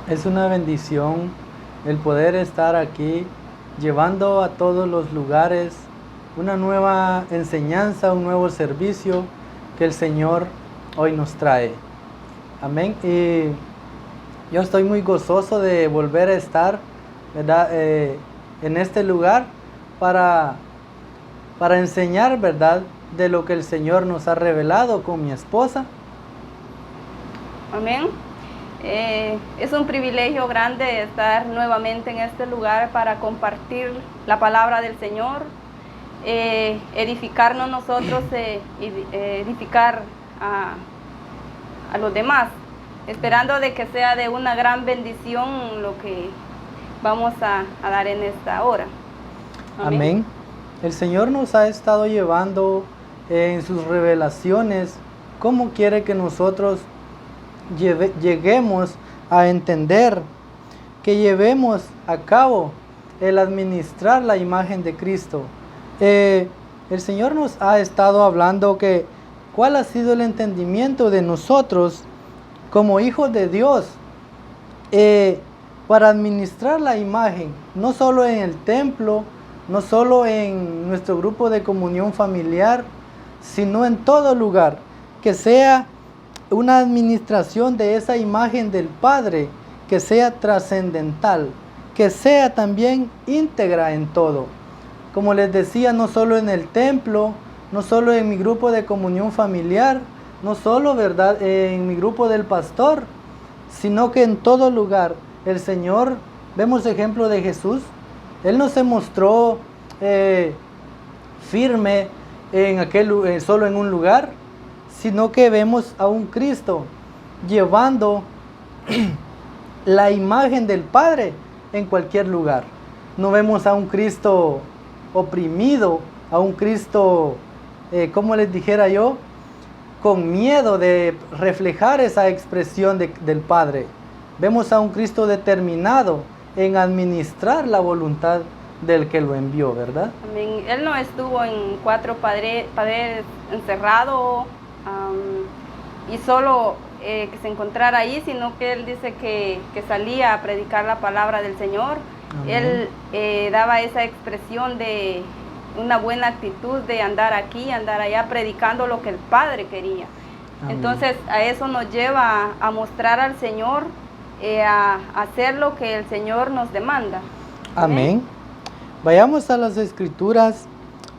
Es una bendición el poder estar aquí llevando a todos los lugares una nueva enseñanza, un nuevo servicio que el Señor hoy nos trae. Amén. Y yo estoy muy gozoso de volver a estar, ¿verdad? En este lugar para enseñar, ¿verdad?, de lo que el Señor nos ha revelado con mi esposa. Amén. Es un privilegio grande estar nuevamente en este lugar para compartir la palabra del Señor, edificarnos nosotros, edificar a los demás, esperando de que sea de una gran bendición lo que vamos a dar en esta hora. Amén. Amén. El Señor nos ha estado llevando en sus revelaciones cómo quiere que nosotros lleguemos a entender, que llevemos a cabo el administrar la imagen de Cristo. El Señor nos ha estado hablando que cuál ha sido el entendimiento de nosotros como hijos de Dios para administrar la imagen, no solo en el templo, no solo en nuestro grupo de comunión familiar, sino en todo lugar, que sea una administración de esa imagen del Padre, que sea trascendental, que sea también íntegra en todo. Como les decía, no solo en el templo, no solo en mi grupo de comunión familiar, no solo, ¿verdad?, en mi grupo del pastor, sino que en todo lugar. El Señor, vemos ejemplo de Jesús, Él no se mostró firme en solo en un lugar, sino que vemos a un Cristo llevando la imagen del Padre en cualquier lugar. No vemos a un Cristo oprimido, a un Cristo, como les dijera yo, con miedo de reflejar esa expresión del Padre. Vemos a un Cristo determinado en administrar la voluntad del que lo envió, ¿verdad? Amén. Él no estuvo en cuatro paredes encerrado y solo que se encontrara ahí, sino que Él dice que salía a predicar la palabra del Señor. Amén. Él daba esa expresión de una buena actitud de andar aquí, andar allá, predicando lo que el Padre quería. Amén. Entonces a eso nos lleva a mostrar al Señor, a hacer lo que el Señor nos demanda. Amén. Vayamos a las Escrituras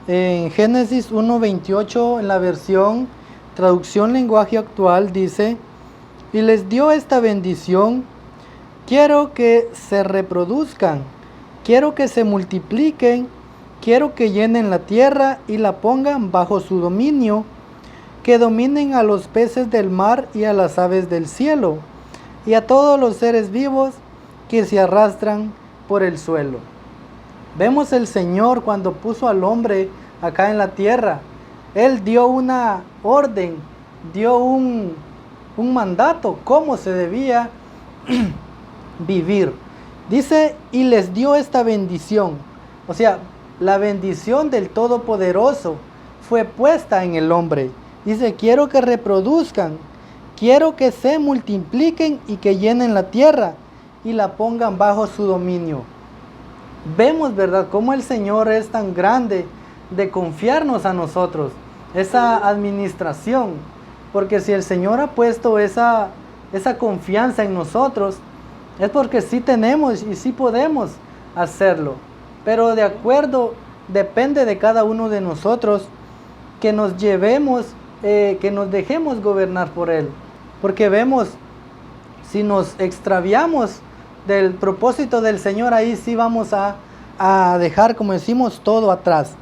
en Génesis 1:28, en la versión traducción lenguaje actual, dice: y les dio esta bendición: quiero que se reproduzcan, quiero que se multipliquen, quiero que llenen la tierra y la pongan bajo su dominio, que dominen a los peces del mar y a las aves del cielo, y a todos los seres vivos que se arrastran por el suelo. Vemos el Señor cuando puso al hombre acá en la tierra. Él dio una orden, dio un mandato, cómo se debía vivir. Dice, y les dio esta bendición. O sea, la bendición del Todopoderoso fue puesta en el hombre. Dice, quiero que reproduzcan, quiero que se multipliquen y que llenen la tierra y la pongan bajo su dominio. Vemos, ¿verdad?, cómo el Señor es tan grande de confiarnos a nosotros esa administración, porque si el Señor ha puesto esa confianza en nosotros, es porque sí tenemos y sí podemos hacerlo, pero de acuerdo, depende de cada uno de nosotros que nos llevemos, que nos dejemos gobernar por Él, porque vemos, si nos extraviamos del propósito del Señor, ahí sí vamos a dejar, como decimos, todo atrás.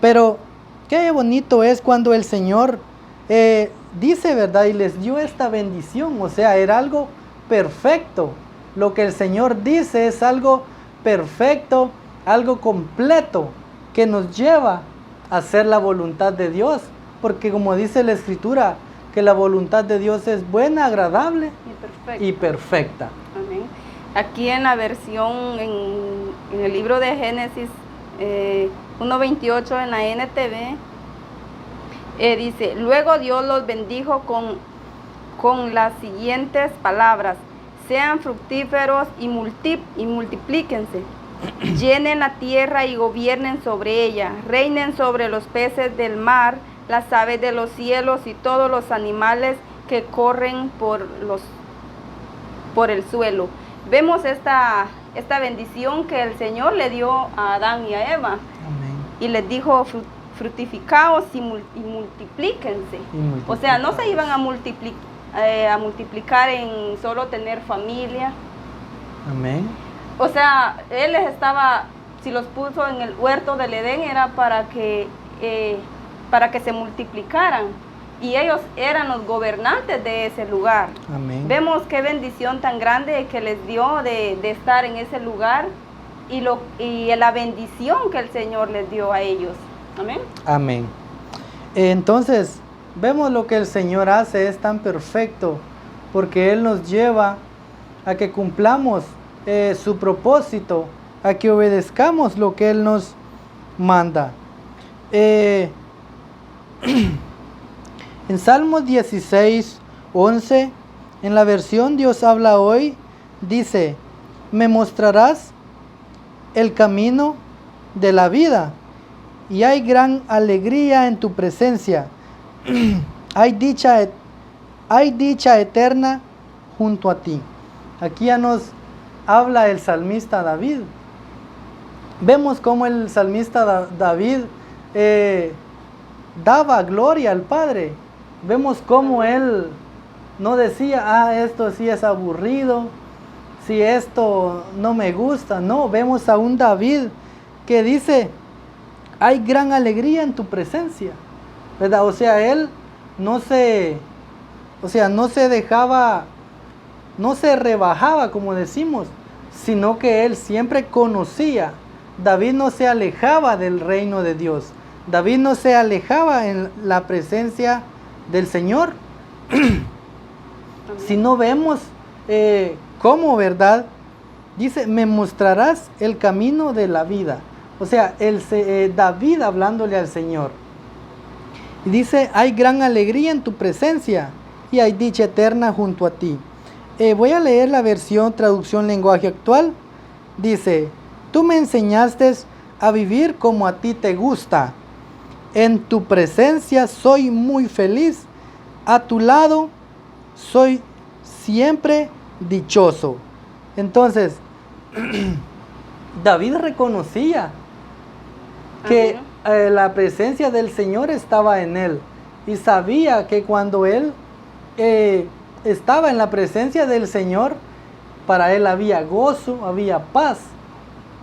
Pero qué bonito es cuando el Señor dice, ¿verdad?, y les dio esta bendición. O sea, era algo perfecto. Lo que el Señor dice es algo perfecto, algo completo, que nos lleva a hacer la voluntad de Dios. Porque como dice la Escritura, que la voluntad de Dios es buena, agradable y perfecta. Amén. Aquí en la versión, en el libro de Génesis 1:28 en la NTV, dice: luego Dios los bendijo con las siguientes palabras: sean fructíferos y multiplíquense. Llenen la tierra y gobiernen sobre ella, reinen sobre los peces del mar, las aves de los cielos y todos los animales que corren por el suelo. Vemos esta bendición que el Señor le dio a Adán y a Eva. Amén. Y les dijo, fructificaos y multiplíquense. O sea, no se iban a multiplicar en solo tener familia. Amén. O sea, Él les estaba, si los puso en el huerto del Edén, era para que se multiplicaran. Y ellos eran los gobernantes de ese lugar. Amén. Vemos qué bendición tan grande que les dio de estar en ese lugar y la bendición que el Señor les dio a ellos. Amén. Amén. Entonces, vemos lo que el Señor hace, es tan perfecto, porque Él nos lleva a que cumplamos su propósito, a que obedezcamos lo que Él nos manda. En Salmos 16, 11, en la versión Dios habla hoy, dice, me mostrarás el camino de la vida y hay gran alegría en tu presencia. hay dicha eterna junto a ti. Aquí ya nos habla el salmista David. Vemos cómo el salmista David daba gloria al Padre. Vemos cómo él no decía, esto sí es aburrido, si esto no me gusta. No, vemos a un David que dice, hay gran alegría en tu presencia, ¿verdad? O sea, él no se dejaba, no se rebajaba, como decimos, sino que él siempre conocía. David no se alejaba del reino de Dios. David no se alejaba en la presencia del Señor. Si no vemos cómo, ¿verdad? Dice, me mostrarás el camino de la vida. O sea, David hablándole al Señor. Y dice, hay gran alegría en tu presencia y hay dicha eterna junto a ti. Voy a leer la versión traducción lenguaje actual. Dice, tú me enseñaste a vivir como a ti te gusta. En tu presencia soy muy feliz. A tu lado soy siempre dichoso. Entonces, David reconocía que la presencia del Señor estaba en él. Y sabía que cuando él estaba en la presencia del Señor, para él había gozo, había paz.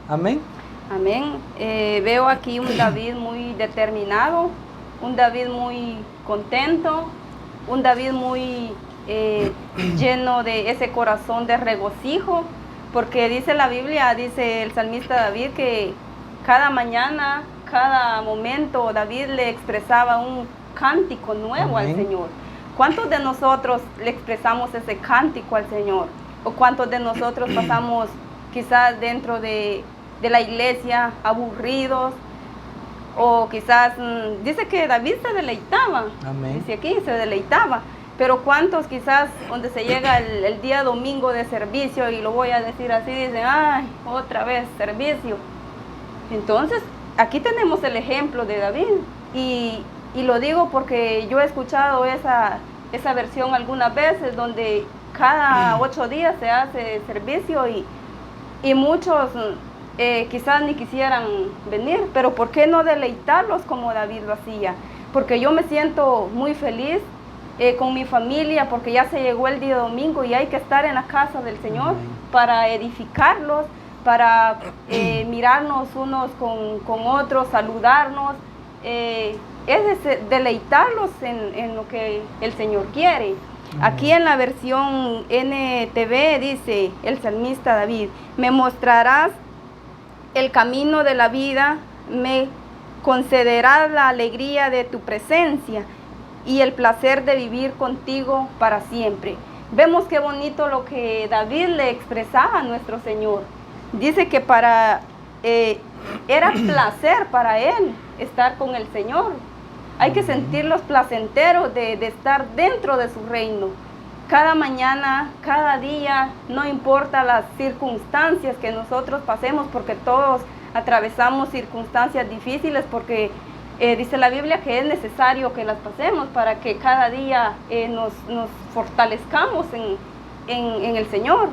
Amén. Amén. Veo aquí un David muy determinado, un David muy contento, un David muy lleno de ese corazón de regocijo, porque dice la Biblia, dice el salmista David, que cada mañana, cada momento, David le expresaba un cántico nuevo. Amén. Al Señor. ¿Cuántos de nosotros le expresamos ese cántico al Señor? ¿O cuántos de nosotros pasamos quizás dentro de la iglesia aburridos? O quizás, dice que David se deleitaba. Amén. Dice aquí, se deleitaba. Pero cuántos quizás donde se llega el día domingo de servicio, y lo voy a decir así, dicen, ay, otra vez servicio. Entonces, aquí tenemos el ejemplo de David. Y lo digo porque yo he escuchado esa versión algunas veces, donde cada 8 días se hace servicio y muchos quizás ni quisieran venir, pero ¿por qué no deleitarlos como David lo hacía? Porque yo me siento muy feliz con mi familia, porque ya se llegó el día domingo y hay que estar en la casa del Señor. Amén. Para edificarlos, para mirarnos unos con otros, saludarnos, es deleitarlos en lo que el Señor quiere. Amén. Aquí en la versión NTV dice el salmista David, me mostrarás el camino de la vida, me concederás la alegría de tu presencia y el placer de vivir contigo para siempre. Vemos qué bonito lo que David le expresaba a nuestro Señor. Dice que era placer para él estar con el Señor. Hay que sentir los placenteros de estar dentro de su reino. cada mañana, cada día, no importa las circunstancias que nosotros pasemos, porque todos atravesamos circunstancias difíciles, porque dice la Biblia que es necesario que las pasemos para que cada día nos fortalezcamos en el Señor.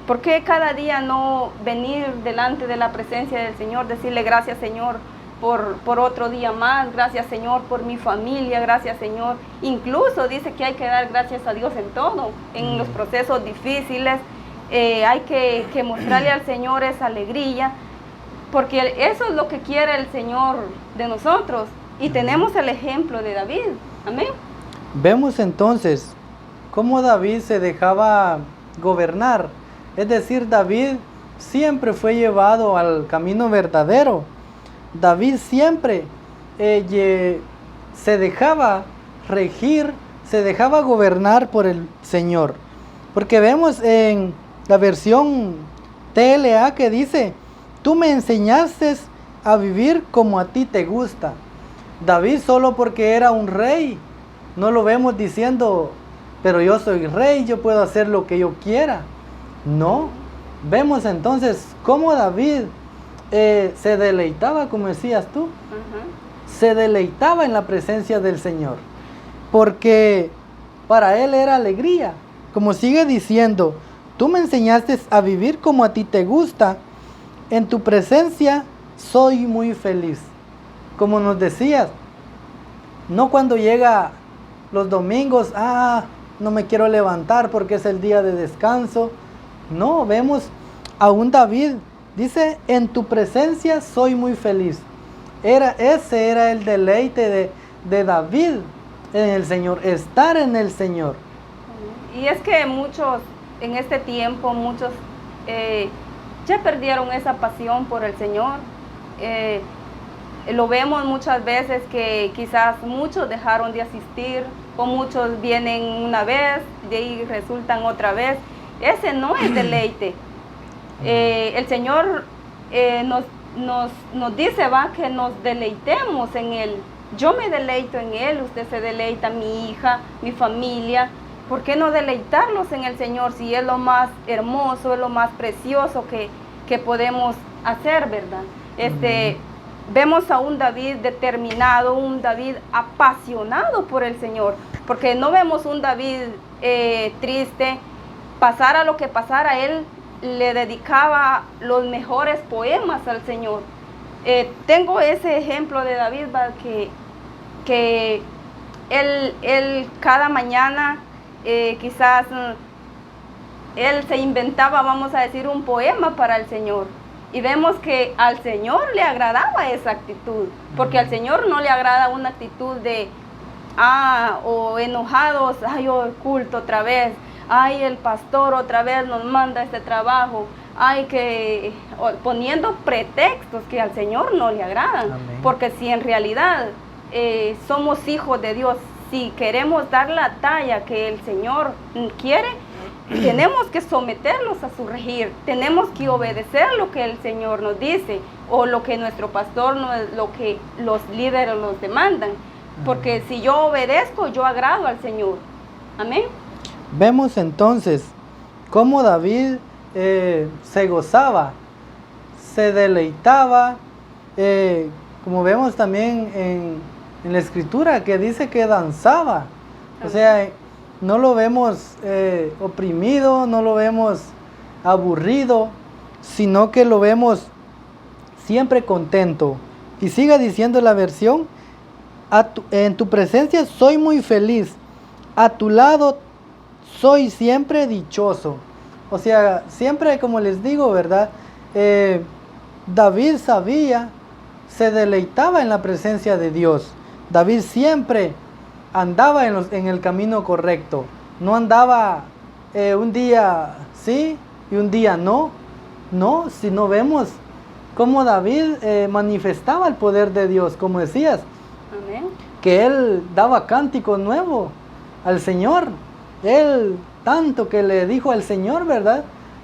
¿Por qué cada día no venir delante de la presencia del Señor, decirle gracias Señor por otro día más, gracias Señor por mi familia, gracias Señor? Incluso dice que hay que dar gracias a Dios en todo, en los procesos difíciles, hay que mostrarle al Señor esa alegría, porque eso es lo que quiere el Señor de nosotros, y tenemos el ejemplo de David. Amén. Vemos entonces cómo David se dejaba gobernar, es decir, David siempre fue llevado al camino verdadero. David siempre se dejaba regir, se dejaba gobernar por el Señor. Porque vemos en la versión TLA que dice, tú me enseñaste a vivir como a ti te gusta. David solo porque era un rey, no lo vemos diciendo, pero yo soy rey, yo puedo hacer lo que yo quiera. No, vemos entonces cómo David se deleitaba, como decías tú, se deleitaba en la presencia del Señor, porque para él era alegría, como sigue diciendo, tú me enseñaste a vivir como a ti te gusta, en tu presencia soy muy feliz. Como nos decías, no cuando llega los domingos, no me quiero levantar porque es el día de descanso. No, vemos a un David, dice, en tu presencia soy muy feliz. Ese era el deleite de David en el Señor, estar en el Señor. Y es que muchos, en este tiempo, muchos ya perdieron esa pasión por el Señor. Lo vemos muchas veces que quizás muchos dejaron de asistir, o muchos vienen una vez, de ahí resultan otra vez. Ese no es deleite. El Señor nos dice, que nos deleitemos en Él. Yo me deleito en Él, usted se deleita, mi hija, mi familia. ¿Por qué no deleitarlos en el Señor si es lo más hermoso, es lo más precioso que podemos hacer, verdad? Vemos a un David determinado, un David apasionado por el Señor, porque no vemos un David triste. Pasara lo que pasara, él le dedicaba los mejores poemas al Señor. Tengo ese ejemplo de David, que él cada mañana quizás él se inventaba, vamos a decir, un poema para el Señor. Y vemos que al Señor le agradaba esa actitud, porque al Señor no le agrada una actitud de, o enojados, hoy culto otra vez, el pastor otra vez nos manda este trabajo, poniendo pretextos que al Señor no le agradan. Amén. Porque si en realidad somos hijos de Dios, si queremos dar la talla que el Señor quiere, tenemos que someternos a su regir, tenemos que obedecer lo que el Señor nos dice, o lo que nuestro pastor, lo que los líderes nos demandan, porque si yo obedezco, yo agrado al Señor. Amén. Vemos entonces cómo David se gozaba, se deleitaba, como vemos también en la escritura que dice que danzaba. O sea, no lo vemos oprimido, no lo vemos aburrido, sino que lo vemos siempre contento. Y siga diciendo la versión, en tu presencia soy muy feliz, a tu lado soy siempre dichoso. O sea, siempre, como les digo, ¿verdad? David sabía, se deleitaba en la presencia de Dios. David siempre andaba en el camino correcto. No andaba un día sí y un día no. No, si no vemos cómo David manifestaba el poder de Dios, como decías. Amén. Que él daba cántico nuevo al Señor. Él tanto que le dijo al Señor, ¿verdad?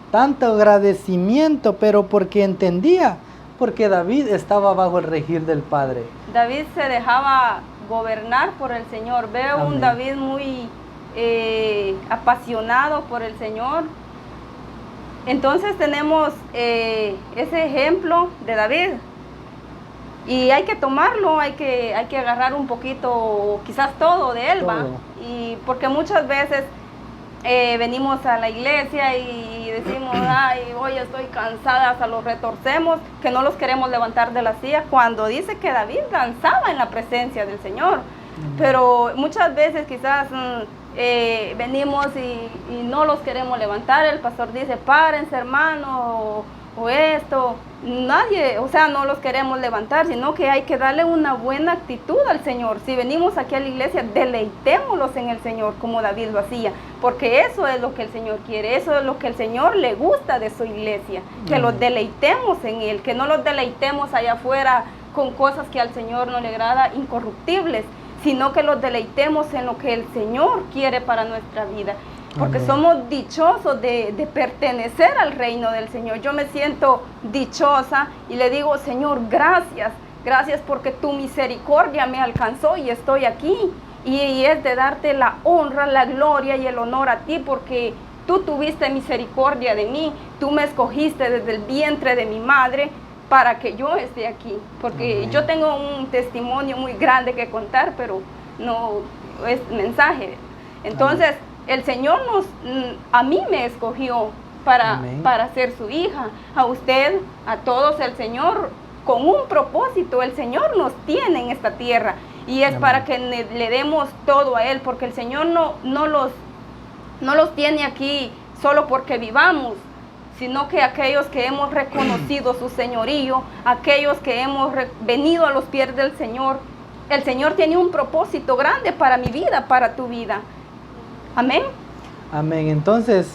Tanto agradecimiento, pero porque entendía, porque David estaba bajo el regir del Padre. David se dejaba gobernar por el Señor. Veo un David muy apasionado por el Señor. Entonces tenemos ese ejemplo de David. Y hay que tomarlo, hay que agarrar un poquito, quizás todo de él, ¿va? Y porque muchas veces venimos a la iglesia y decimos, ay, hoy estoy cansada, hasta los retorcemos, que no los queremos levantar de la silla, cuando dice que David danzaba en la presencia del Señor. Pero muchas veces quizás venimos y no los queremos levantar, el pastor dice, párense hermano, o esto, nadie, o sea, no los queremos levantar, sino que hay que darle una buena actitud al Señor. Si venimos aquí a la iglesia, deleitémoslos en el Señor, como David lo hacía, porque eso es lo que el Señor quiere, eso es lo que el Señor le gusta de su iglesia, que los deleitemos en Él, que no los deleitemos allá afuera con cosas que al Señor no le agrada, incorruptibles, sino que los deleitemos en lo que el Señor quiere para nuestra vida. Porque Amén. Somos dichosos de pertenecer al reino del Señor. Yo me siento dichosa y le digo, Señor, gracias. Gracias porque tu misericordia me alcanzó y estoy aquí. Y es de darte la honra, la gloria y el honor a ti porque tú tuviste misericordia de mí. Tú me escogiste desde el vientre de mi madre para que yo esté aquí. Porque Amén. Yo tengo un testimonio muy grande que contar, pero no es mensaje. Entonces, Amén. El Señor a mí me escogió para ser su hija, a usted, a todos, el Señor, con un propósito, el Señor nos tiene en esta tierra y es Amén. Para que le demos todo a Él, porque el Señor no los tiene aquí solo porque vivamos, sino que aquellos que hemos reconocido su señorío, aquellos que hemos venido a los pies del Señor, el Señor tiene un propósito grande para mi vida, para tu vida. Amén. Amén. Entonces,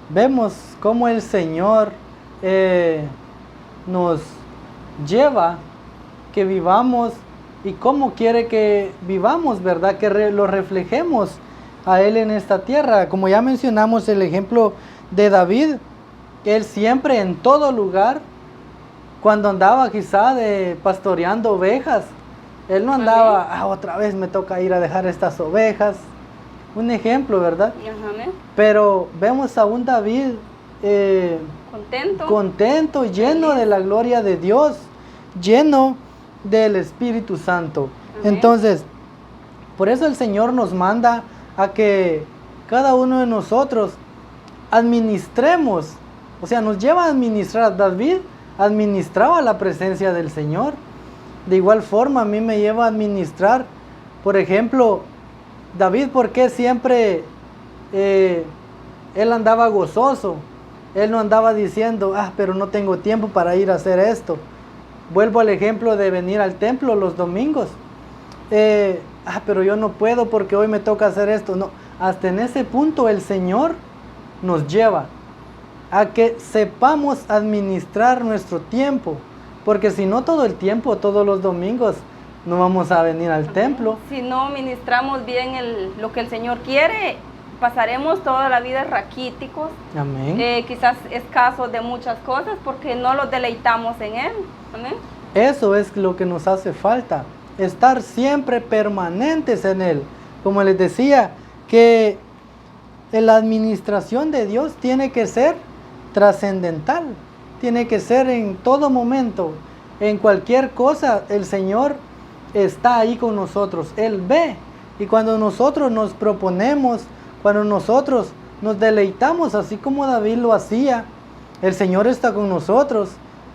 vemos cómo el Señor nos lleva que vivamos y cómo quiere que vivamos, ¿verdad? Que lo reflejemos a Él en esta tierra. Como ya mencionamos el ejemplo de David, que Él siempre en todo lugar, cuando andaba quizá pastoreando ovejas, Él no andaba, otra vez me toca ir a dejar estas ovejas. Un ejemplo, ¿verdad? Amén. Pero vemos a un David contento, lleno de la gloria de Dios, lleno del Espíritu Santo. Amén. Entonces, por eso el Señor nos manda a que cada uno de nosotros administremos, o sea, nos lleva a administrar. David administraba la presencia del Señor. De igual forma, a mí me lleva a administrar, por ejemplo, David, ¿por qué siempre él andaba gozoso? Él no andaba diciendo, pero no tengo tiempo para ir a hacer esto. Vuelvo al ejemplo de venir al templo los domingos. Pero yo no puedo porque hoy me toca hacer esto. No, hasta en ese punto el Señor nos lleva a que sepamos administrar nuestro tiempo. Porque si no todo el tiempo, todos los domingos, no vamos a venir al templo. Si no ministramos bien lo que el Señor quiere, pasaremos toda la vida raquíticos. Amén. Quizás escasos de muchas cosas porque no los deleitamos en Él. Amén. Eso es lo que nos hace falta, estar siempre permanentes en Él. Como les decía, que la administración de Dios tiene que ser trascendental, tiene que ser en todo momento, en cualquier cosa, el Señor está ahí con nosotros, Él ve. Y cuando nosotros nos proponemos, cuando nosotros nos deleitamos, así como David lo hacía, el Señor está con nosotros.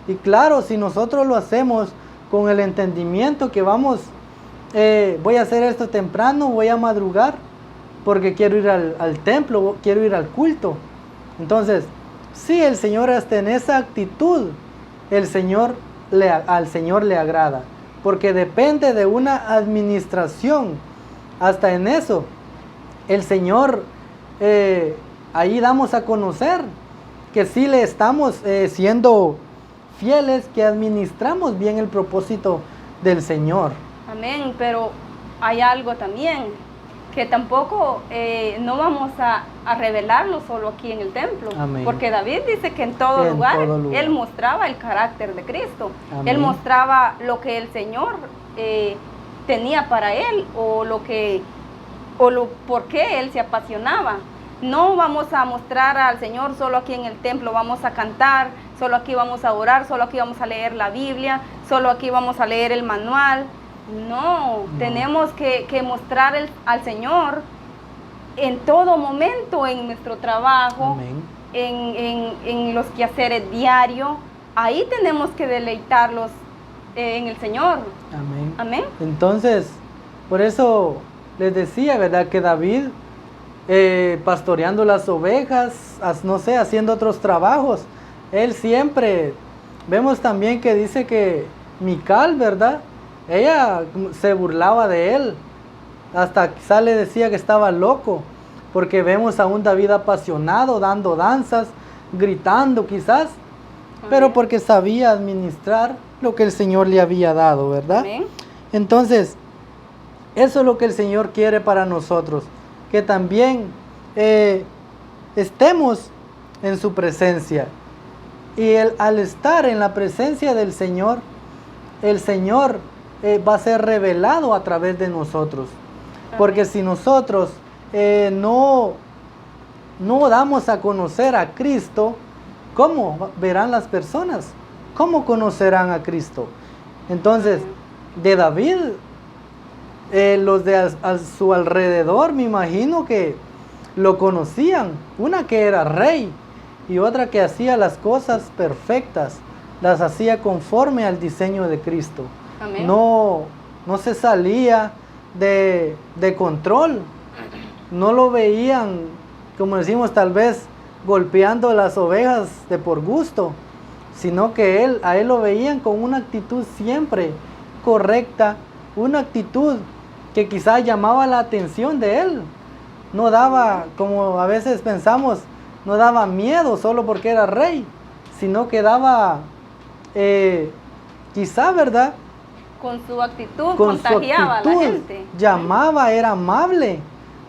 Y claro, si nosotros lo hacemos con el entendimiento que vamos, voy a hacer esto temprano, voy a madrugar, porque quiero ir al templo, quiero ir al culto. Entonces, si el Señor está en esa actitud, al Señor le agrada. Porque depende de una administración. Hasta en eso, el Señor, ahí damos a conocer que sí le estamos siendo fieles, que administramos bien el propósito del Señor. Amén, pero hay algo también, que tampoco no vamos a revelarlo solo aquí en el templo. Amén. Porque David dice que en todo lugar él mostraba el carácter de Cristo. Amén. Él mostraba lo que el Señor tenía para él o por qué él se apasionaba. No vamos a mostrar al Señor solo aquí en el templo, vamos a cantar, solo aquí vamos a orar, solo aquí vamos a leer la Biblia, solo aquí vamos a leer el manual. No, tenemos que mostrar al Señor en todo momento, en nuestro trabajo, en los quehaceres diarios. Ahí tenemos que deleitarlos en el Señor. Amén. Amén. Entonces, por eso les decía, ¿verdad? Que David, pastoreando las ovejas, no sé, haciendo otros trabajos, él siempre, vemos también que dice que Mical, ¿verdad? Ella se burlaba de él, hasta quizá le decía que estaba loco, porque vemos a un David apasionado, dando danzas, gritando quizás, pero porque sabía administrar lo que el Señor le había dado, ¿verdad? Amén. Entonces, eso es lo que el Señor quiere para nosotros, que también estemos en su presencia. Y al estar en la presencia del Señor, el Señor va a ser revelado a través de nosotros. Porque si nosotros no damos a conocer a Cristo, ¿cómo verán las personas? ¿Cómo conocerán a Cristo? Entonces, de David, los de a su alrededor, me imagino que lo conocían. Una que era rey y otra que hacía las cosas perfectas, las hacía conforme al diseño de Cristo. Amén. No se salía de control. No lo veían, como decimos, tal vez golpeando las ovejas de por gusto, sino que a él lo veían con una actitud siempre correcta, una actitud que quizá llamaba la atención de él. No daba, como a veces pensamos, no daba miedo solo porque era rey, sino que daba, quizá, ¿verdad? Con su actitud contagiaba a la gente. Llamaba, era amable.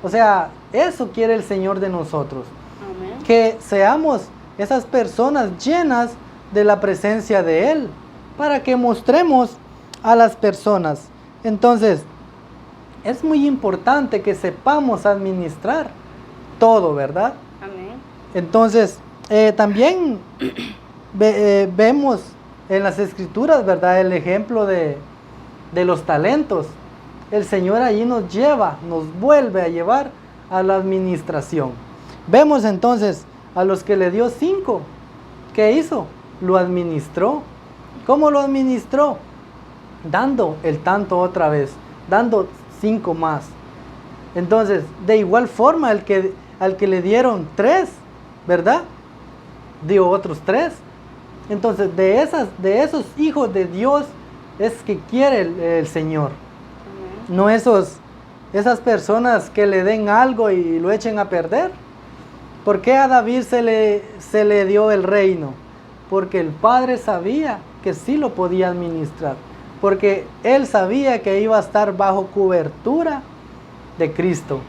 O sea, eso quiere el Señor de nosotros. Amén. Que seamos esas personas llenas de la presencia de Él, para que mostremos a las personas. Entonces, es muy importante que sepamos administrar todo, ¿verdad? Amén. Entonces, también vemos en las Escrituras, ¿verdad? El ejemplo de los talentos. El Señor allí nos vuelve a llevar a la administración. Vemos entonces a los que le dio 5. ¿Qué hizo? Lo administró. ¿Cómo lo administró? Dando el tanto otra vez, dando 5 más. Entonces, de igual forma, al que le dieron 3, ¿verdad? Dio otros 3. Entonces, de esos hijos de Dios es que quiere el Señor. Amén. No esas personas que le den algo y lo echen a perder. ¿Por qué a David se le dio el reino? Porque el Padre sabía que sí lo podía administrar. Porque Él sabía que iba a estar bajo cobertura de Cristo.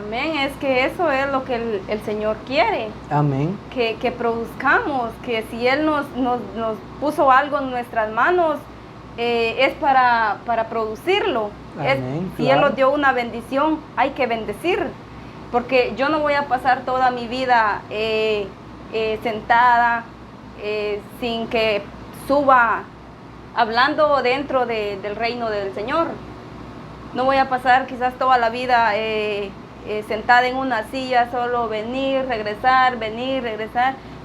Amén, es que eso es lo que el Señor quiere. Amén. Que produzcamos, que si Él nos puso algo en nuestras manos, es para producirlo. Amén, si claro. Él nos dio una bendición, hay que bendecir. Porque yo no voy a pasar toda mi vida sentada sin que suba hablando dentro del reino del Señor. No voy a pasar quizás toda la vida sentada en una silla, solo venir, regresar,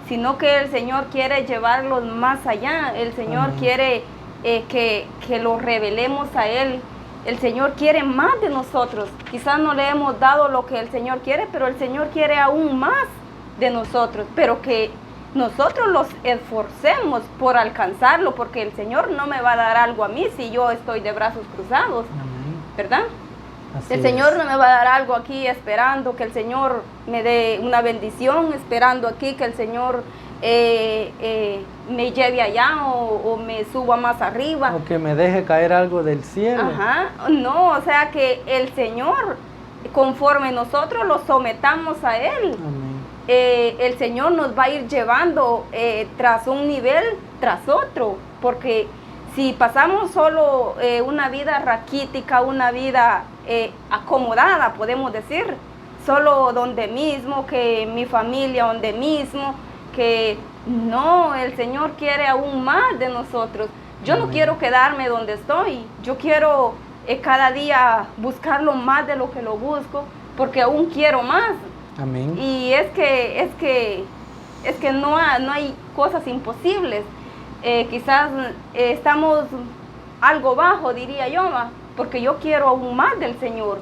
sino que el Señor quiere llevarlos más allá. El Señor Amén. quiere que lo revelemos a Él. El Señor quiere más de nosotros. Quizás no le hemos dado lo que el Señor quiere, pero el Señor quiere aún más de nosotros. Pero que nosotros los esforcemos por alcanzarlo, porque el Señor no me va a dar algo a mí si yo estoy de brazos cruzados, Amén. ¿verdad? Así El es. Señor no me va a dar algo aquí esperando que el Señor me dé una bendición, esperando aquí que el Señor me lleve allá o me suba más arriba. O que me deje caer algo del cielo. Ajá, no, o sea que el Señor, conforme nosotros lo sometamos a Él, Amén. el Señor nos va a ir llevando tras un nivel, tras otro, porque si pasamos solo una vida raquítica, una vida acomodada, podemos decir, solo donde mismo, que mi familia donde mismo, que no, el Señor quiere aún más de nosotros. Yo no quiero quedarme donde estoy, yo quiero cada día buscarlo más de lo que lo busco, porque aún quiero más. Amén. Y es que no hay cosas imposibles. Quizás estamos algo bajo, diría yo, porque yo quiero aún más del Señor.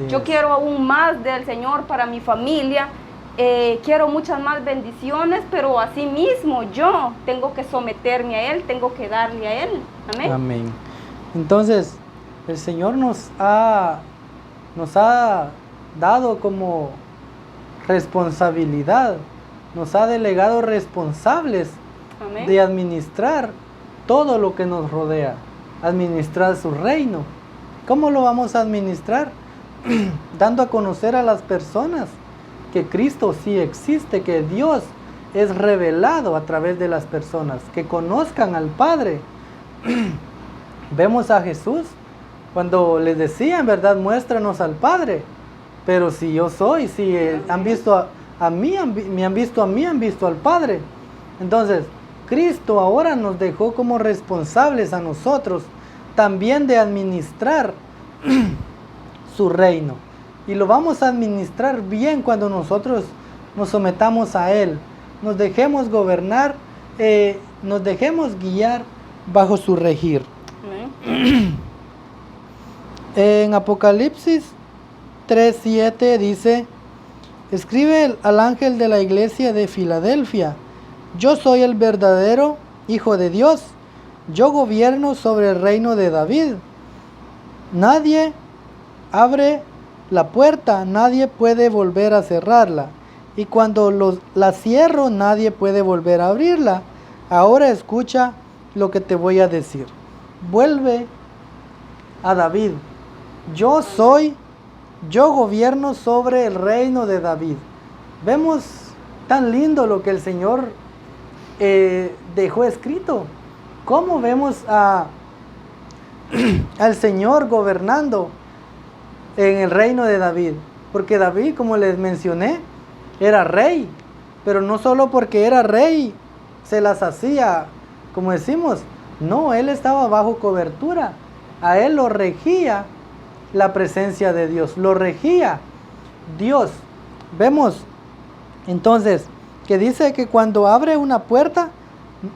Yo quiero aún más del Señor para mi familia. Quiero muchas más bendiciones, pero así mismo yo tengo que someterme a Él, tengo que darle a Él. Amén. Amén. Entonces, el Señor nos ha dado como responsabilidad, nos ha delegado responsables. Amén. De administrar todo lo que nos rodea, administrar su reino. ¿Cómo lo vamos a administrar? Dando a conocer a las personas que Cristo sí existe, que Dios es revelado a través de las personas, que conozcan al Padre. Vemos a Jesús cuando les decía, en verdad, muéstranos al Padre. Pero si yo soy, si han visto a mí, me han visto a mí, han visto al Padre. Entonces, Cristo ahora nos dejó como responsables a nosotros también de administrar su reino. Y lo vamos a administrar bien cuando nosotros nos sometamos a Él, nos dejemos gobernar, nos dejemos guiar bajo su regir. En Apocalipsis 3:7 dice, escribe al ángel de la iglesia de Filadelfia, yo soy el verdadero Hijo de Dios, yo gobierno sobre el reino de David. Nadie abre la puerta, nadie puede volver a cerrarla, y cuando la cierro, nadie puede volver a abrirla. Ahora escucha lo que te voy a decir. Vuelve a David. Yo gobierno sobre el reino de David. Vemos tan lindo lo que el Señor dejó escrito. ¿Cómo vemos al Señor gobernando en el reino de David? Porque David, como les mencioné, era rey, pero no solo porque era rey se las hacía, como decimos, no, él estaba bajo cobertura, a él lo regía la presencia de Dios, lo regía Dios. Vemos entonces que dice que cuando abre una puerta,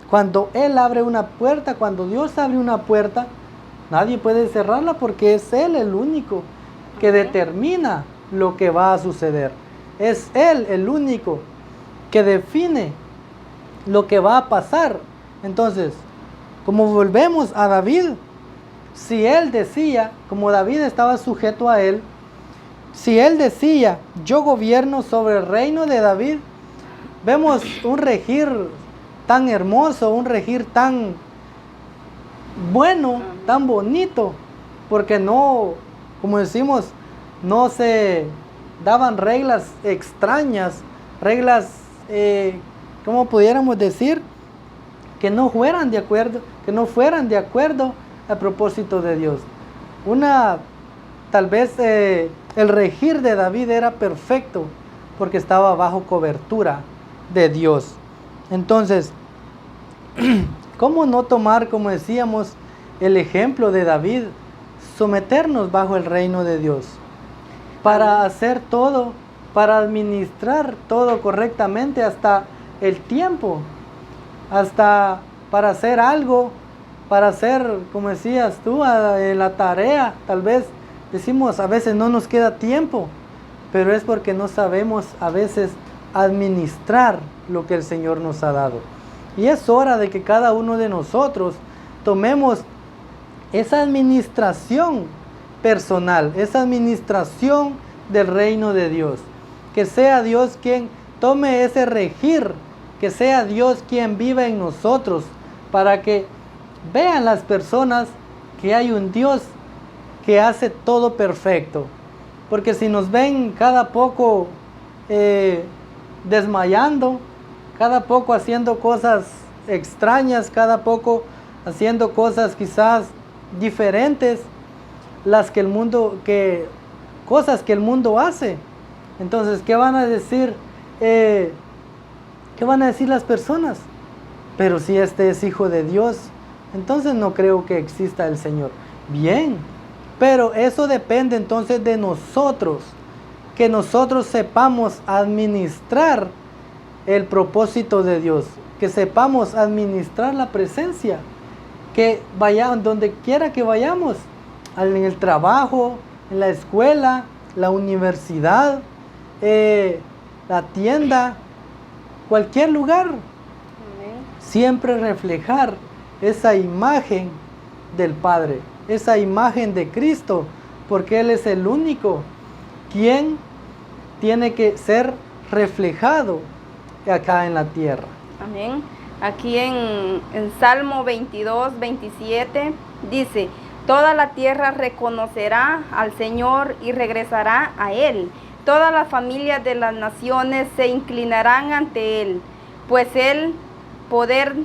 cuando Él abre una puerta, cuando Dios abre una puerta, nadie puede cerrarla porque es Él el único que determina lo que va a suceder. Es Él el único que define lo que va a pasar. Entonces, como volvemos a David, si Él decía, como David estaba sujeto a Él, si Él decía, yo gobierno sobre el reino de David, vemos un regir tan hermoso, un regir tan bueno, tan bonito, porque no, como decimos, no se daban reglas extrañas, reglas, como pudiéramos decir, que no fueran de acuerdo al propósito de Dios. Tal vez el regir de David era perfecto, porque estaba bajo cobertura de Dios. Entonces, ¿cómo no tomar, como decíamos, el ejemplo de David, someternos bajo el reino de Dios, para hacer todo, para administrar todo correctamente, hasta el tiempo, hasta para hacer algo, para hacer, como decías tú, la tarea? Tal vez decimos, a veces no nos queda tiempo, pero es porque no sabemos a veces administrar lo que el Señor nos ha dado. Y es hora de que cada uno de nosotros tomemos esa administración personal, esa administración del reino de Dios. Que sea Dios quien tome ese regir, que sea Dios quien viva en nosotros, para que vean las personas que hay un Dios que hace todo perfecto. Porque si nos ven cada poco desmayando, cada poco haciendo cosas extrañas, cada poco haciendo cosas quizás diferentes, cosas que el mundo hace. Entonces, ¿qué van a decir? ¿Qué van a decir las personas? Pero si este es hijo de Dios, entonces no creo que exista el Señor. Bien, pero eso depende entonces de nosotros, que nosotros sepamos administrar el propósito de Dios, que sepamos administrar la presencia, que vayamos donde quiera que vayamos, en el trabajo, en la escuela, la universidad, la tienda, cualquier lugar. Amén. Siempre reflejar esa imagen del Padre, esa imagen de Cristo, porque Él es el único quien tiene que ser reflejado acá en la tierra. Amén. Aquí en Salmo 22, 27 dice: toda la tierra reconocerá al Señor y regresará a Él. Todas las familias de las naciones se inclinarán ante Él, pues el poder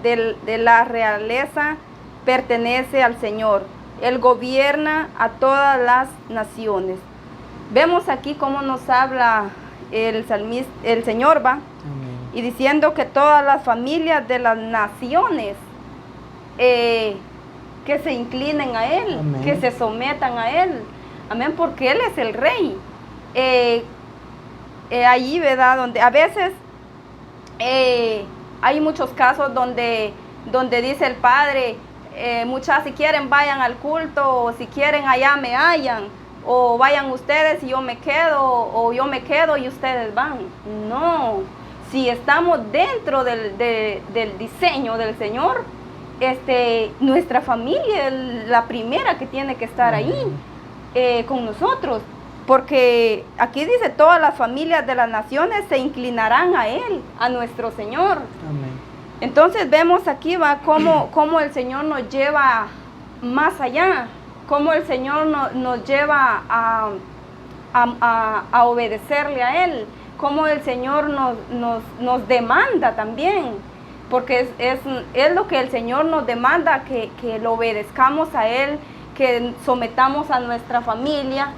de la realeza pertenece al Señor. Él gobierna a todas las naciones. Vemos aquí cómo nos habla el Señor, ¿va? Amén. Y diciendo que todas las familias de las naciones que se inclinen a Él, amén, que se sometan a Él. Amén, porque Él es el Rey. Allí, ¿verdad? Donde a veces hay muchos casos donde dice el Padre, muchas, si quieren vayan al culto, o si quieren allá me hallan, o vayan ustedes y yo me quedo, o yo me quedo y ustedes van. No, si estamos dentro del diseño del Señor, nuestra familia es la primera que tiene que estar ahí con nosotros, porque aquí dice: todas las familias de las naciones se inclinarán a Él, a nuestro Señor. Amén. Entonces vemos aquí, va, cómo el Señor nos lleva más allá, cómo el Señor nos lleva a obedecerle a Él, cómo el Señor nos demanda también, porque es lo que el Señor nos demanda, que lo obedezcamos a Él, que sometamos a nuestra familia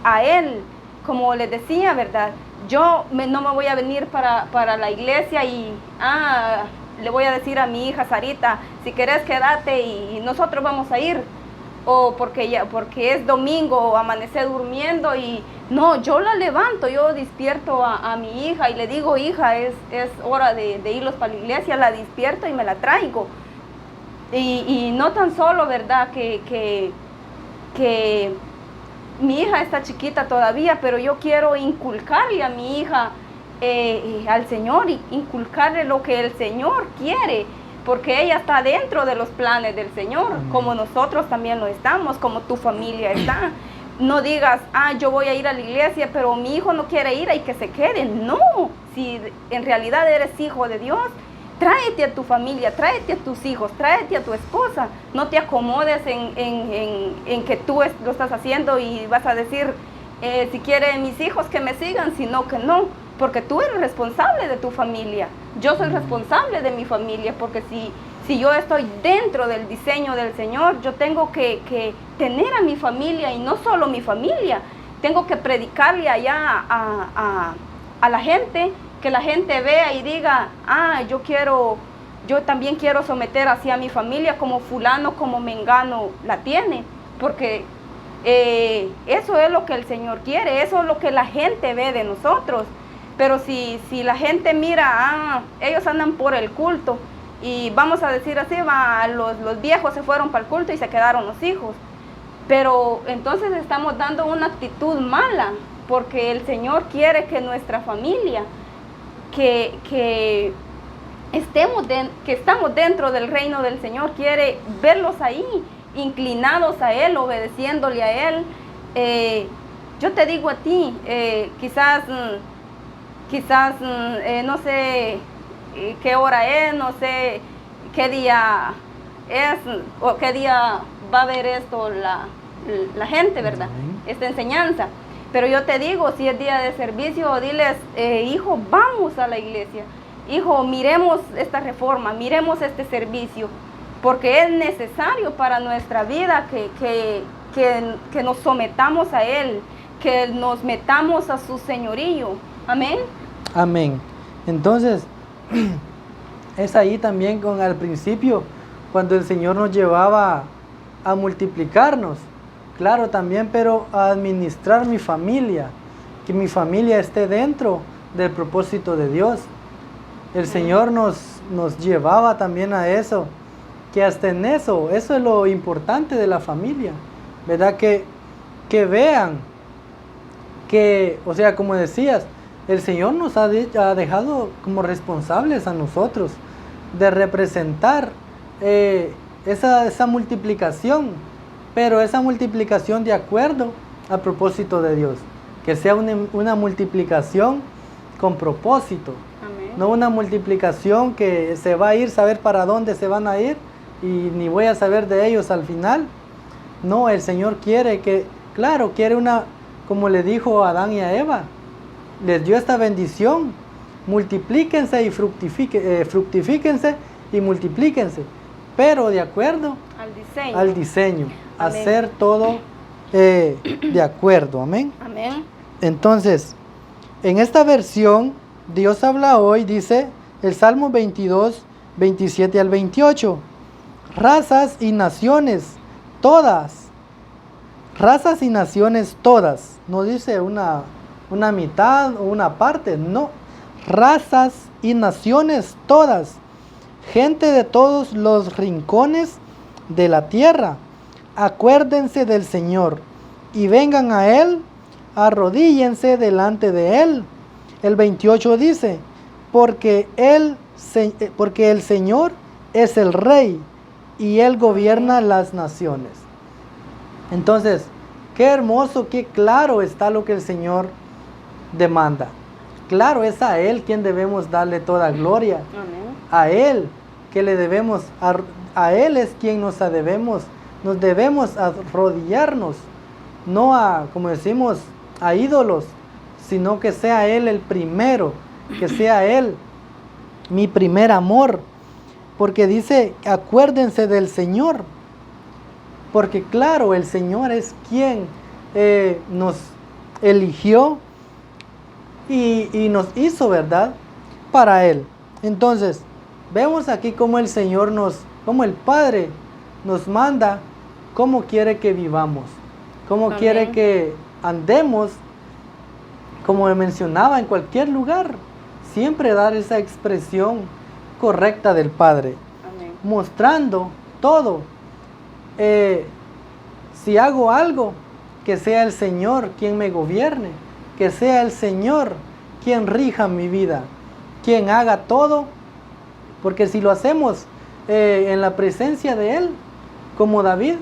a Él. Como les decía, ¿verdad? Yo no me voy a venir para la iglesia y le voy a decir a mi hija Sarita: si querés quédate y nosotros vamos a ir, o porque es domingo o amanecer durmiendo, y no, yo la levanto, yo despierto a mi hija y le digo: hija, es hora de irlos para la iglesia. La despierto y me la traigo. Y no tan solo, ¿verdad?, que mi hija está chiquita todavía, pero yo quiero inculcarle a mi hija al Señor, y inculcarle lo que el Señor quiere, porque ella está dentro de los planes del Señor. Amén. Como nosotros también lo estamos, como tu familia está. No digas: yo voy a ir a la iglesia, pero mi hijo no quiere ir, y que se quede. No, si en realidad eres hijo de Dios, tráete a tu familia, tráete a tus hijos, tráete a tu esposa. No te acomodes en que tú lo estás haciendo y vas a decir: si quieren mis hijos que me sigan, sino que no, porque tú eres responsable de tu familia. Yo soy responsable de mi familia, porque si yo estoy dentro del diseño del Señor, yo tengo que tener a mi familia, y no solo mi familia, tengo que predicarle allá a la gente, que la gente vea y diga: yo también quiero someter hacia mi familia como fulano, como mengano la tiene, porque eso es lo que el Señor quiere, eso es lo que la gente ve de nosotros. Pero si la gente mira: ellos andan por el culto, y vamos a decir así, los viejos se fueron para el culto y se quedaron los hijos, pero entonces estamos dando una actitud mala, porque el Señor quiere que nuestra familia, que estamos dentro del reino del Señor, quiere verlos ahí, inclinados a Él, obedeciéndole a Él. Yo te digo a ti, quizás no sé qué hora es, no sé qué día es, o qué día va a ver esto la gente, ¿verdad? Esta enseñanza. Pero yo te digo, si es día de servicio, diles: hijo, vamos a la iglesia. Hijo, miremos esta reforma, miremos este servicio. porque es necesario para nuestra vida que nos sometamos a Él, que nos metamos a su señorío. Amén. Amén. Entonces, es ahí también con al principio, cuando el Señor nos llevaba a multiplicarnos, claro también, pero a administrar mi familia, que mi familia esté dentro del propósito de Dios. El Señor nos llevaba también a eso, que hasta en eso es lo importante de la familia, ¿verdad? Que vean que, o sea, como decías, el Señor nos ha dejado como responsables a nosotros de representar esa multiplicación, pero esa multiplicación de acuerdo al propósito de Dios, que sea una multiplicación con propósito. Amén. No una multiplicación que se va a ir, saber para dónde se van a ir y ni voy a saber de ellos al final. No, el Señor quiere que, claro, quiere una, como le dijo a Adán y a Eva, les dio esta bendición: multiplíquense y fructifíquense y multiplíquense, pero de acuerdo al diseño, Amén. hacer todo de acuerdo. Amén. Amén. Entonces, en esta versión, Dios habla hoy, dice el Salmo 22, 27 al 28, razas y naciones todas, no dice una mitad o una parte, no, razas y naciones todas, gente de todos los rincones de la tierra, acuérdense del Señor y vengan a Él, arrodíllense delante de Él. El 28 dice, porque el Señor es el Rey y Él gobierna las naciones. Entonces, qué hermoso, qué claro está lo que el Señor demanda. Claro, es a Él quien debemos darle toda gloria. Amén. A Él que le debemos, a Él es quien nos debemos arrodillarnos, no a, como decimos, a ídolos, sino que sea Él el primero, que sea Él mi primer amor, porque dice, acuérdense del Señor, porque claro, el Señor es quien nos eligió y nos hizo, ¿verdad?, para Él. Entonces, vemos aquí cómo el Señor como el Padre nos manda, cómo quiere que vivamos, cómo Amén. quiere que andemos, como mencionaba, en cualquier lugar, siempre dar esa expresión correcta del Padre, Amén. mostrando todo. Si hago algo, que sea el Señor quien me gobierne, que sea el Señor quien rija mi vida, quien haga todo, porque si lo hacemos en la presencia de Él, como David,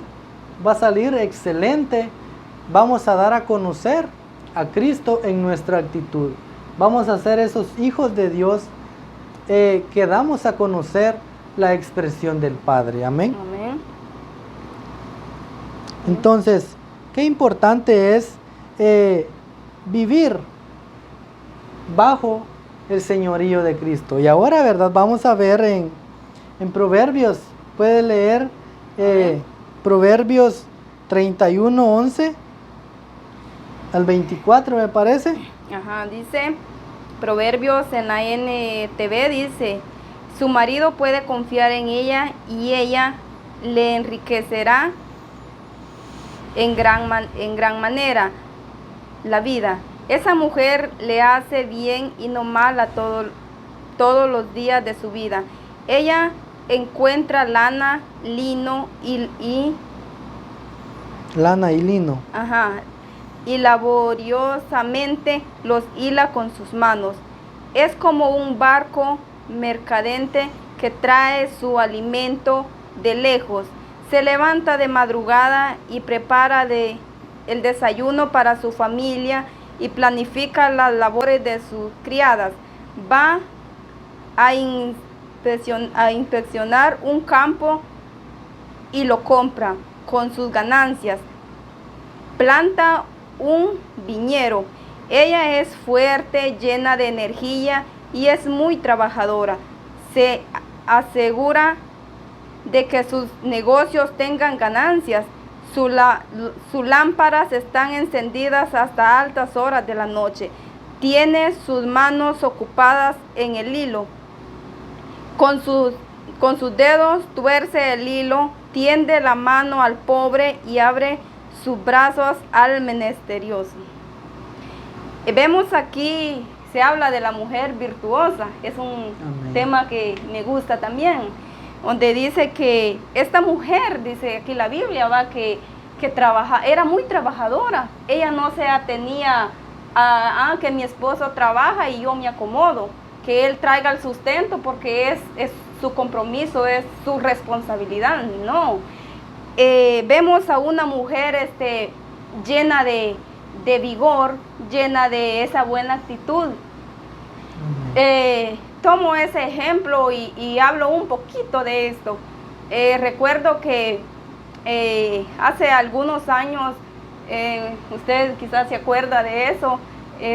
va a salir excelente. Vamos a dar a conocer a Cristo en nuestra actitud. Vamos a ser esos hijos de Dios que damos a conocer la expresión del Padre. Amén. Amén. Entonces, qué importante es vivir bajo el señorío de Cristo. Y ahora, ¿verdad? Vamos a ver en Proverbios. Puede leer Proverbios 31, 11 al 24, me parece. Ajá, dice, Proverbios en la NTV dice, su marido puede confiar en ella y ella le enriquecerá en gran manera la vida. Esa mujer le hace bien y no mal a todos los días de su vida. Ella encuentra lana, lino lana y lino. Ajá, y laboriosamente los hila con sus manos. Es como un barco mercadente que trae su alimento de lejos. Se levanta de madrugada y prepara el desayuno para su familia y planifica las labores de sus criadas. Va a inspeccionar un campo y lo compra con sus ganancias. Planta un viñedo. Ella es fuerte, llena de energía y es muy trabajadora. Se asegura de que sus negocios tengan ganancias. Sus lámparas están encendidas hasta altas horas de la noche. Tiene sus manos ocupadas en el hilo. Con sus dedos tuerce el hilo, tiende la mano al pobre y abre sus brazos al menesteroso. Vemos aquí, se habla de la mujer virtuosa. Es un tema que me gusta también, donde dice que esta mujer, dice aquí la Biblia, que era muy trabajadora. Ella no se atenía a que mi esposo trabaja y yo me acomodo, que él traiga el sustento porque es su compromiso, es su responsabilidad. No. Vemos a una mujer llena de vigor, llena de esa buena actitud. Tomo ese ejemplo y hablo un poquito de esto. Recuerdo que hace algunos años, usted quizás se acuerda de eso,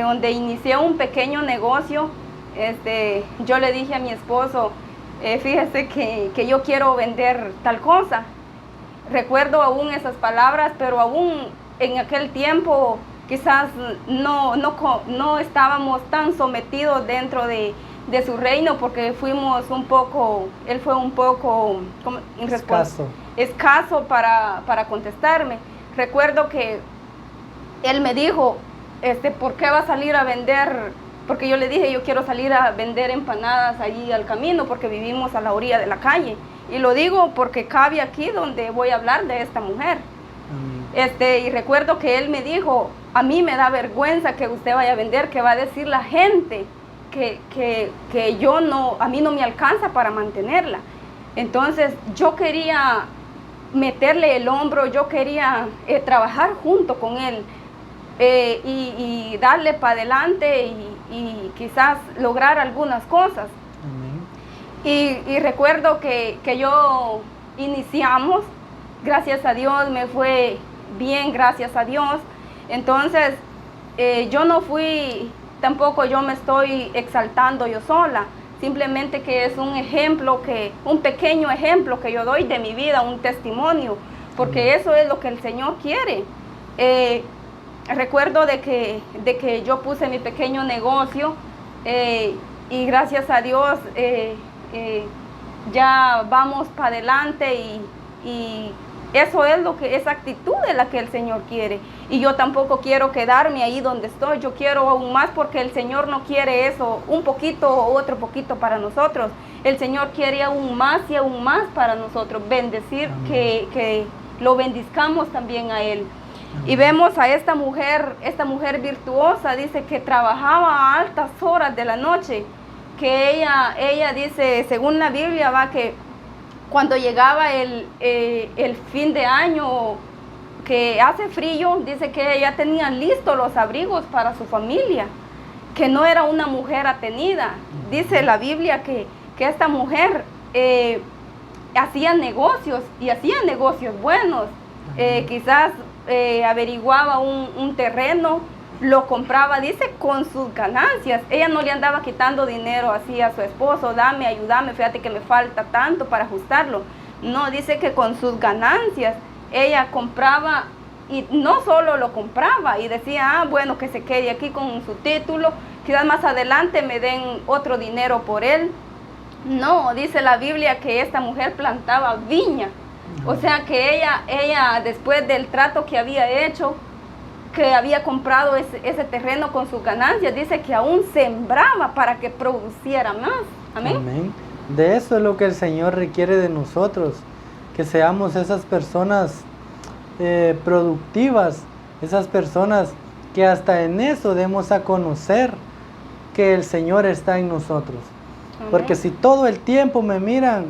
donde inicié un pequeño negocio. Yo le dije a mi esposo, fíjese que yo quiero vender tal cosa. Recuerdo aún esas palabras, pero aún en aquel tiempo quizás no estábamos tan sometidos dentro de su reino, porque él fue un poco escaso para contestarme. Recuerdo que él me dijo, ¿por qué va a salir a vender? Porque yo le dije, yo quiero salir a vender empanadas allí al camino, porque vivimos a la orilla de la calle. Y lo digo porque cabe aquí donde voy a hablar de esta mujer. Y recuerdo que él me dijo, a mí me da vergüenza que usted vaya a vender, que va a decir la gente que a mí no me alcanza para mantenerla. Entonces yo quería meterle el hombro, yo quería trabajar junto con él y darle para adelante y quizás lograr algunas cosas. Y recuerdo que yo iniciamos, gracias a Dios, me fue bien, gracias a Dios. Entonces yo no fui, tampoco yo me estoy exaltando yo sola, simplemente que es un pequeño ejemplo que yo doy de mi vida, un testimonio, porque eso es lo que el Señor quiere. Recuerdo de que yo puse mi pequeño negocio y gracias a Dios ya vamos para adelante y eso es esa actitud es la que el Señor quiere. Y yo tampoco quiero quedarme ahí donde estoy, yo quiero aún más, porque el Señor no quiere eso, un poquito o otro poquito para nosotros. El Señor quiere aún más y aún más para nosotros, bendecir, que lo bendizcamos también a Él. Y vemos a esta mujer virtuosa, dice que trabajaba a altas horas de la noche, que ella dice, según la Biblia, que cuando llegaba el fin de año, que hace frío, dice que ella tenía listos los abrigos para su familia, que no era una mujer atenida. Dice la Biblia que esta mujer hacía negocios y hacía negocios buenos. Quizás averiguaba un terreno, lo compraba, dice, con sus ganancias. Ella no le andaba quitando dinero así a su esposo, dame, ayúdame, fíjate que me falta tanto para ajustarlo. No, dice que con sus ganancias ella compraba, y no solo lo compraba y decía, bueno, que se quede aquí con su título, quizás más adelante me den otro dinero por él. No, dice la Biblia que esta mujer plantaba viña. O sea que ella después del trato que había hecho, que había comprado ese terreno con sus ganancias, dice que aún sembraba para que produciera más. Amén. Amén. De eso es lo que el Señor requiere de nosotros, que seamos esas personas productivas, esas personas que hasta en eso demos a conocer que el Señor está en nosotros. Amén. Porque si todo el tiempo me miran,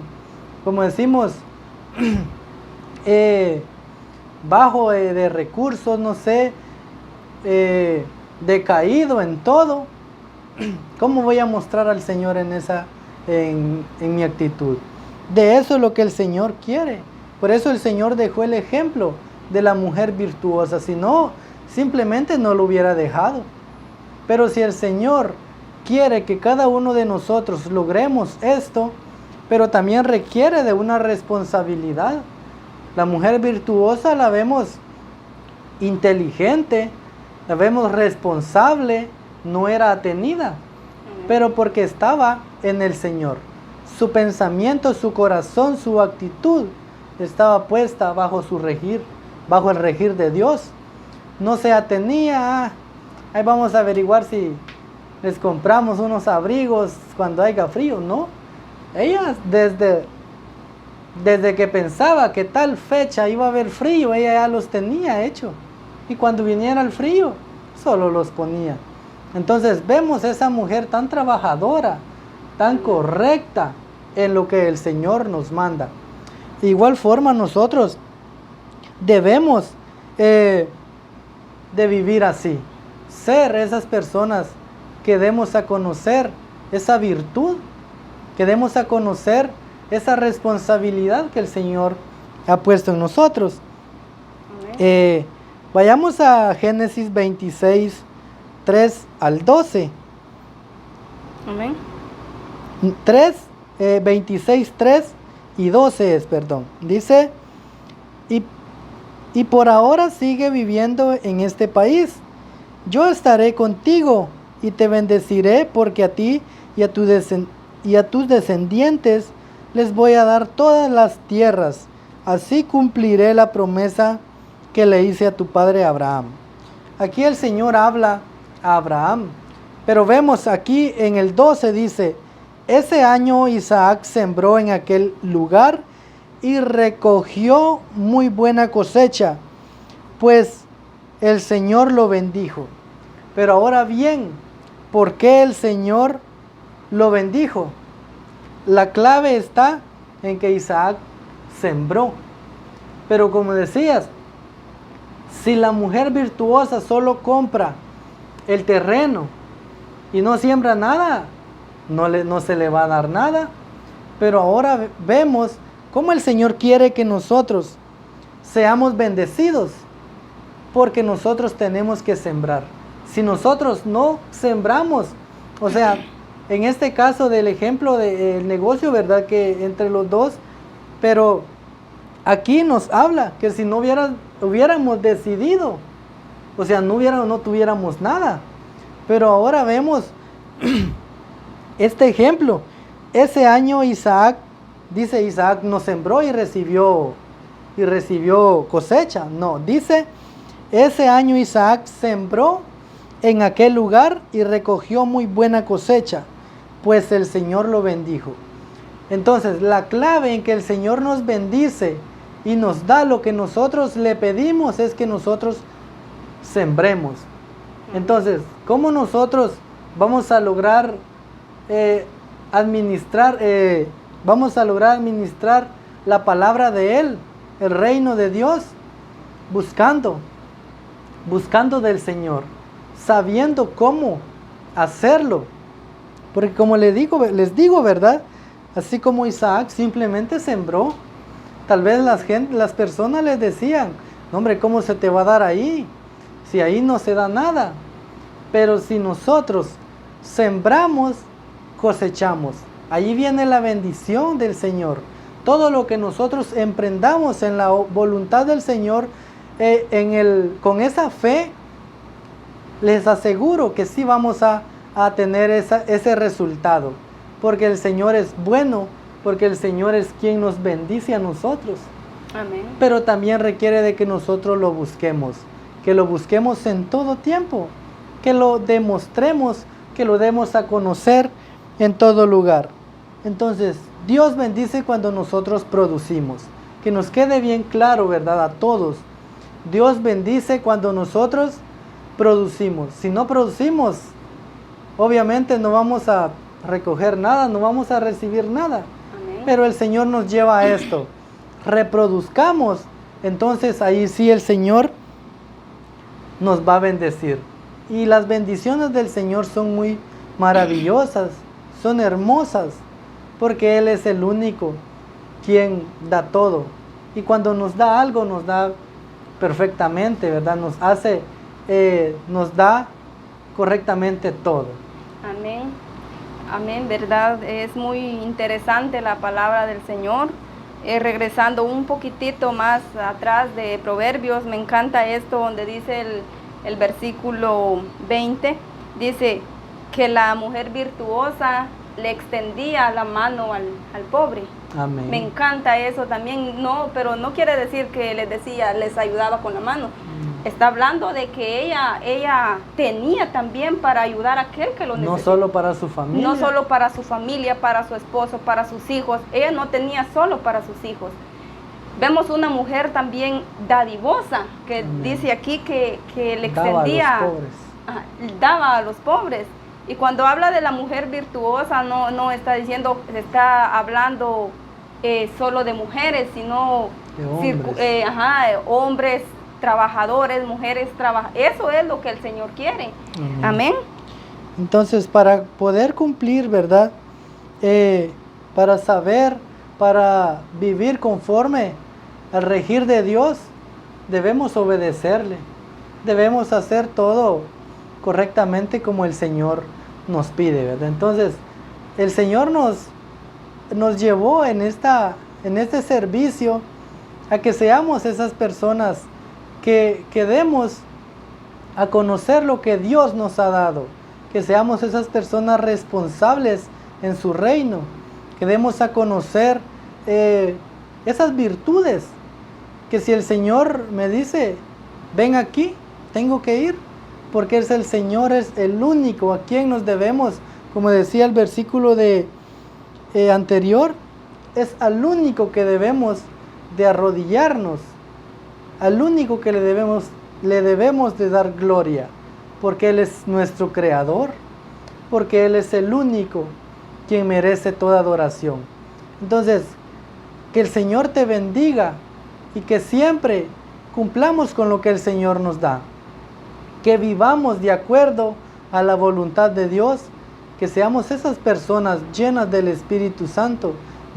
como decimos, bajo de recursos, no sé, decaído en todo, ¿cómo voy a mostrar al Señor en mi actitud? De eso es lo que el Señor quiere. Por eso el Señor dejó el ejemplo de la mujer virtuosa. Si no, simplemente no lo hubiera dejado. Pero si el Señor quiere que cada uno de nosotros logremos esto, pero también requiere de una responsabilidad. La mujer virtuosa la vemos inteligente, la vemos responsable, no era atenida, pero porque estaba en el Señor. Su pensamiento, su corazón, su actitud estaba puesta bajo su regir, bajo el regir de Dios. No se atenía, ahí vamos a averiguar si les compramos unos abrigos cuando haya frío, no. Ella desde que pensaba que tal fecha iba a haber frío, ella ya los tenía hechos. Y cuando viniera el frío, solo los ponía. Entonces vemos esa mujer tan trabajadora, tan correcta en lo que el Señor nos manda. De igual forma nosotros debemos de vivir así, ser esas personas que demos a conocer esa virtud, que demos a conocer esa responsabilidad que el Señor ha puesto en nosotros. Vayamos a Génesis 26, 3 al 12. Amén. 26, 3 y 12 es, perdón. Dice, y por ahora sigue viviendo en este país. Yo estaré contigo y te bendeciré, porque a ti y a tus descendientes les voy a dar todas las tierras. Así cumpliré la promesa que le hice a tu padre Abraham. Aquí el Señor habla a Abraham, pero vemos aquí en el 12 dice, ese año Isaac sembró en aquel lugar y recogió muy buena cosecha, pues el Señor lo bendijo. Pero ahora bien, ¿por qué el Señor lo bendijo? La clave está en que Isaac sembró. Pero como decías, si la mujer virtuosa solo compra el terreno y no siembra nada, no se le va a dar nada. Pero ahora vemos cómo el Señor quiere que nosotros seamos bendecidos, porque nosotros tenemos que sembrar. Si nosotros no sembramos, o sea, en este caso del ejemplo del negocio, ¿verdad? Que entre los dos, pero aquí nos habla que si no hubiéramos decidido, o sea, no tuviéramos nada. Pero ahora vemos este ejemplo. Ese año Isaac no sembró y recibió cosecha. No, dice, ese año Isaac sembró en aquel lugar y recogió muy buena cosecha, pues el Señor lo bendijo. Entonces, la clave en que el Señor nos bendice y nos da lo que nosotros le pedimos es que nosotros sembremos. Entonces, ¿cómo nosotros vamos a lograr administrar la palabra de Él, el reino de Dios? Buscando del Señor, sabiendo cómo hacerlo. Porque como les digo, ¿verdad? Así como Isaac simplemente sembró, tal vez las personas les decían, no, hombre, ¿cómo se te va a dar ahí? Si ahí no se da nada. Pero si nosotros sembramos, cosechamos. Ahí viene la bendición del Señor. Todo lo que nosotros emprendamos en la voluntad del Señor, con esa fe, les aseguro que sí vamos a tener ese resultado. Porque el Señor es bueno, porque el Señor es quien nos bendice a nosotros. Amén. Pero también requiere de que nosotros lo busquemos, que lo busquemos en todo tiempo, que lo demostremos, que lo demos a conocer en todo lugar. Entonces, Dios bendice cuando nosotros producimos. Que nos quede bien claro, ¿verdad? A todos. Dios bendice cuando nosotros producimos. Si no producimos, obviamente no vamos a recoger nada, no vamos a recibir nada. Amén. Pero el Señor nos lleva a esto. Reproduzcamos, entonces ahí sí el Señor nos va a bendecir. Y las bendiciones del Señor son muy maravillosas, son hermosas, porque Él es el único quien da todo. Y cuando nos da algo, nos da perfectamente, ¿verdad? Nos da correctamente todo. Amén. Amén, verdad, es muy interesante la palabra del Señor. Regresando un poquitito más atrás de Proverbios, me encanta esto donde dice el versículo 20, dice que la mujer virtuosa le extendía la mano al pobre. Amén. Me encanta eso también, no, pero no quiere decir que les ayudaba con la mano. Está hablando de que ella tenía también para ayudar a aquel que lo necesitaba. No solo para su familia. No solo para su familia, para su esposo, para sus hijos. Ella no tenía solo para sus hijos. Vemos una mujer también dadivosa, que Amén. Dice aquí que le Daba extendía, a los pobres. Daba a los pobres. Y cuando habla de la mujer virtuosa, no está diciendo, está hablando solo de mujeres, sino de hombres. Hombres trabajadores, mujeres trabajadoras. Eso es lo que el Señor quiere. Amén. Entonces, para poder cumplir, ¿verdad? Para saber, para vivir conforme al regir de Dios, debemos obedecerle. Debemos hacer todo correctamente como el Señor nos pide, ¿verdad? Entonces, el Señor nos llevó en este servicio a que seamos esas personas que demos a conocer lo que Dios nos ha dado, que seamos esas personas responsables en su reino, que demos a conocer esas virtudes, que si el Señor me dice, ven aquí, tengo que ir, porque el Señor es el único a quien nos debemos, como decía el versículo anterior, es al único que debemos de arrodillarnos, al único que le debemos de dar gloria, porque Él es nuestro creador, porque Él es el único quien merece toda adoración. Entonces, que el Señor te bendiga y que siempre cumplamos con lo que el Señor nos da, que vivamos de acuerdo a la voluntad de Dios, que seamos esas personas llenas del Espíritu Santo,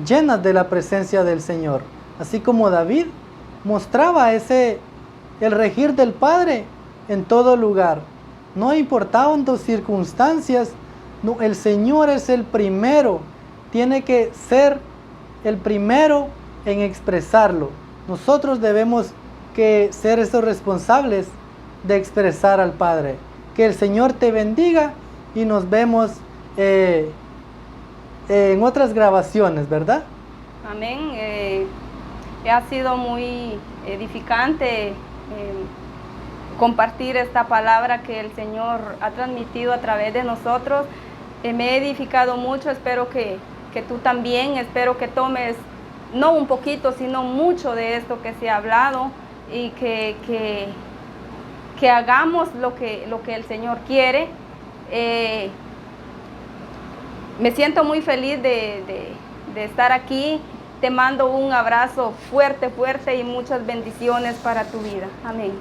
llenas de la presencia del Señor, así como David mostraba el regir del Padre en todo lugar. No importaban tus circunstancias, no, el Señor es el primero, tiene que ser el primero en expresarlo. Nosotros debemos que ser esos responsables de expresar al Padre. Que el Señor te bendiga y nos vemos en otras grabaciones, ¿verdad? Amén. Ha sido muy edificante compartir esta palabra que el Señor ha transmitido a través de nosotros. Me he edificado mucho, espero que tú también, espero que tomes no un poquito, sino mucho de esto que se ha hablado y que hagamos lo que el Señor quiere. Me siento muy feliz de estar aquí. Te mando un abrazo fuerte, fuerte y muchas bendiciones para tu vida. Amén.